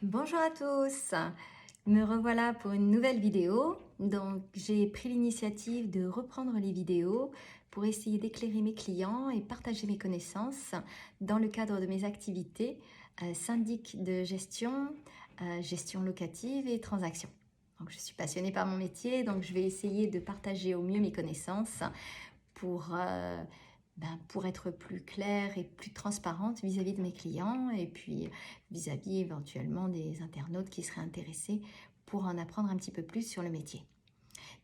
Bonjour à tous, me revoilà pour une nouvelle vidéo. Donc j'ai pris l'initiative de reprendre les vidéos pour essayer d'éclairer mes clients et partager mes connaissances dans le cadre de mes activités syndic de gestion, gestion locative et transactions. Donc je suis passionnée par mon métier, donc je vais essayer de partager au mieux mes connaissances pour être plus claire et plus transparente vis-à-vis de mes clients et puis vis-à-vis éventuellement des internautes qui seraient intéressés pour en apprendre un petit peu plus sur le métier.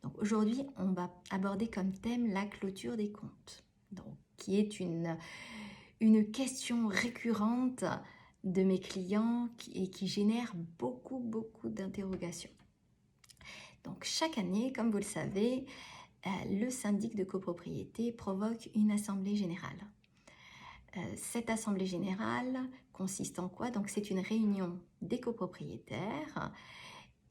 Donc aujourd'hui, on va aborder comme thème la clôture des comptes, donc, qui est une question récurrente de mes clients et qui génère beaucoup d'interrogations. Donc chaque année, comme vous le savez, le syndic de copropriété provoque une assemblée générale. Cette assemblée générale consiste en quoi? Donc c'est une réunion des copropriétaires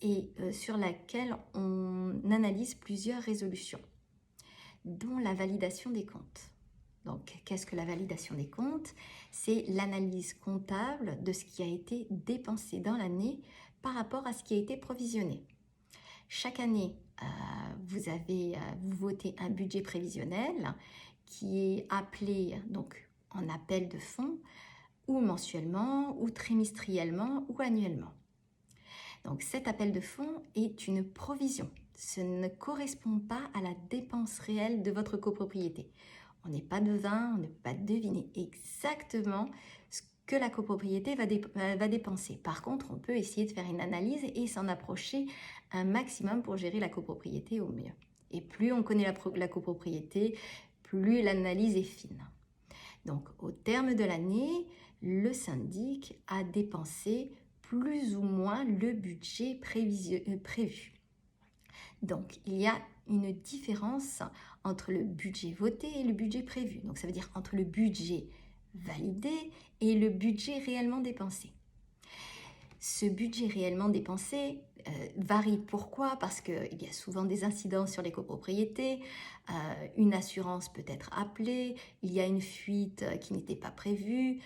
et sur laquelle on analyse plusieurs résolutions, dont la validation des comptes. Donc qu'est-ce que la validation des comptes? C'est l'analyse comptable de ce qui a été dépensé dans l'année par rapport à ce qui a été provisionné. Chaque année, vous votez un budget prévisionnel qui est appelé donc en appel de fonds ou mensuellement ou trimestriellement ou annuellement. Donc cet appel de fonds est une provision. Ce ne correspond pas à la dépense réelle de votre copropriété. On n'est pas devin, on ne peut pas deviner exactement ce que la copropriété va dépenser. Par contre, on peut essayer de faire une analyse et s'en approcher un maximum pour gérer la copropriété au mieux. Et plus on connaît la copropriété, plus l'analyse est fine. Donc, au terme de l'année, le syndic a dépensé plus ou moins le budget prévu. Donc, il y a une différence entre le budget voté et le budget prévu. Donc, ça veut dire entre le budget validé et le budget réellement dépensé. Ce budget réellement dépensé varie. Pourquoi? Parce qu'il y a souvent des incidents sur les copropriétés, une assurance peut être appelée, il y a une fuite qui n'était pas prévue,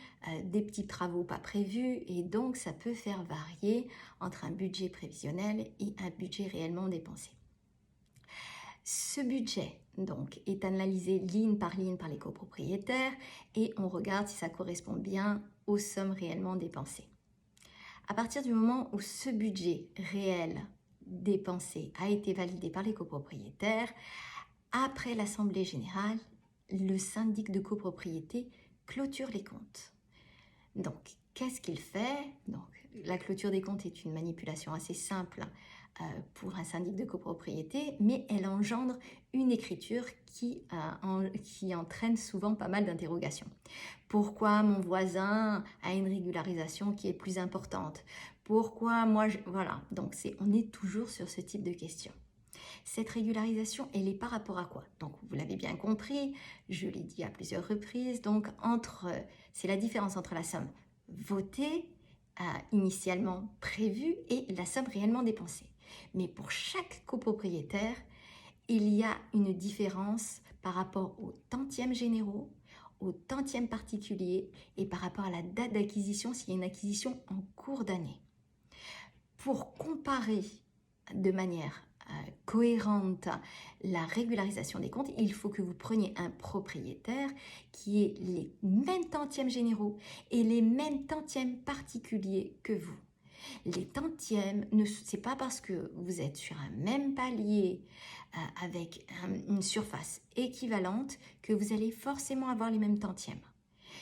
des petits travaux pas prévus, et donc ça peut faire varier entre un budget prévisionnel et un budget réellement dépensé. Ce budget donc est analysé ligne par les copropriétaires et on regarde si ça correspond bien aux sommes réellement dépensées. À partir du moment où ce budget réel dépensé a été validé par les copropriétaires, après l'Assemblée générale, le syndic de copropriété clôture les comptes. Donc, qu'est-ce qu'il fait? Donc, la clôture des comptes est une manipulation assez simple pour un syndic de copropriété, mais elle engendre une écriture qui entraîne souvent pas mal d'interrogations. Pourquoi mon voisin a une régularisation qui est plus importante? Pourquoi moi, voilà, donc on est toujours sur ce type de questions. Cette régularisation, elle est par rapport à quoi? Donc, vous l'avez bien compris, je l'ai dit à plusieurs reprises, donc c'est la différence entre la somme votée, initialement prévue, et la somme réellement dépensée. Mais pour chaque copropriétaire, il y a une différence par rapport aux tantièmes généraux, aux tantièmes particuliers et par rapport à la date d'acquisition s'il y a une acquisition en cours d'année. Pour comparer de manière cohérente la régularisation des comptes, il faut que vous preniez un propriétaire qui ait les mêmes tantièmes généraux et les mêmes tantièmes particuliers que vous. Les tantièmes, c'est pas parce que vous êtes sur un même palier avec une surface équivalente que vous allez forcément avoir les mêmes tantièmes.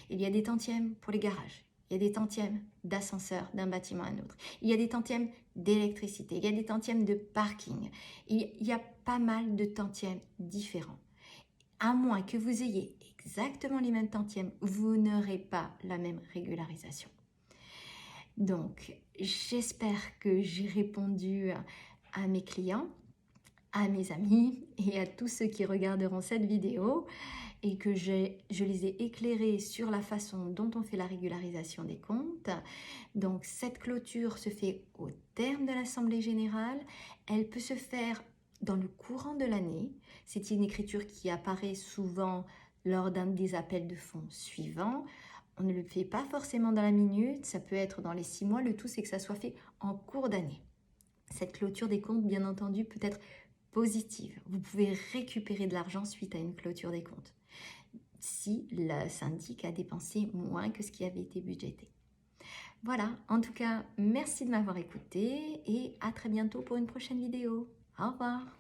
Il y a des tantièmes pour les garages, il y a des tantièmes d'ascenseur d'un bâtiment à un autre, il y a des tantièmes d'électricité, il y a des tantièmes de parking, il y a pas mal de tantièmes différents. À moins que vous ayez exactement les mêmes tantièmes, vous n'aurez pas la même régularisation. Donc, j'espère que j'ai répondu à mes clients, à mes amis et à tous ceux qui regarderont cette vidéo et que je les ai éclairés sur la façon dont on fait la régularisation des comptes. Donc, cette clôture se fait au terme de l'Assemblée générale. Elle peut se faire dans le courant de l'année. C'est une écriture qui apparaît souvent lors d'un des appels de fonds suivants. On ne le fait pas forcément dans la minute, ça peut être dans les 6 mois, le tout c'est que ça soit fait en cours d'année. Cette clôture des comptes, bien entendu, peut être positive. Vous pouvez récupérer de l'argent suite à une clôture des comptes, si le syndic a dépensé moins que ce qui avait été budgété. Voilà, en tout cas, merci de m'avoir écouté et à très bientôt pour une prochaine vidéo. Au revoir.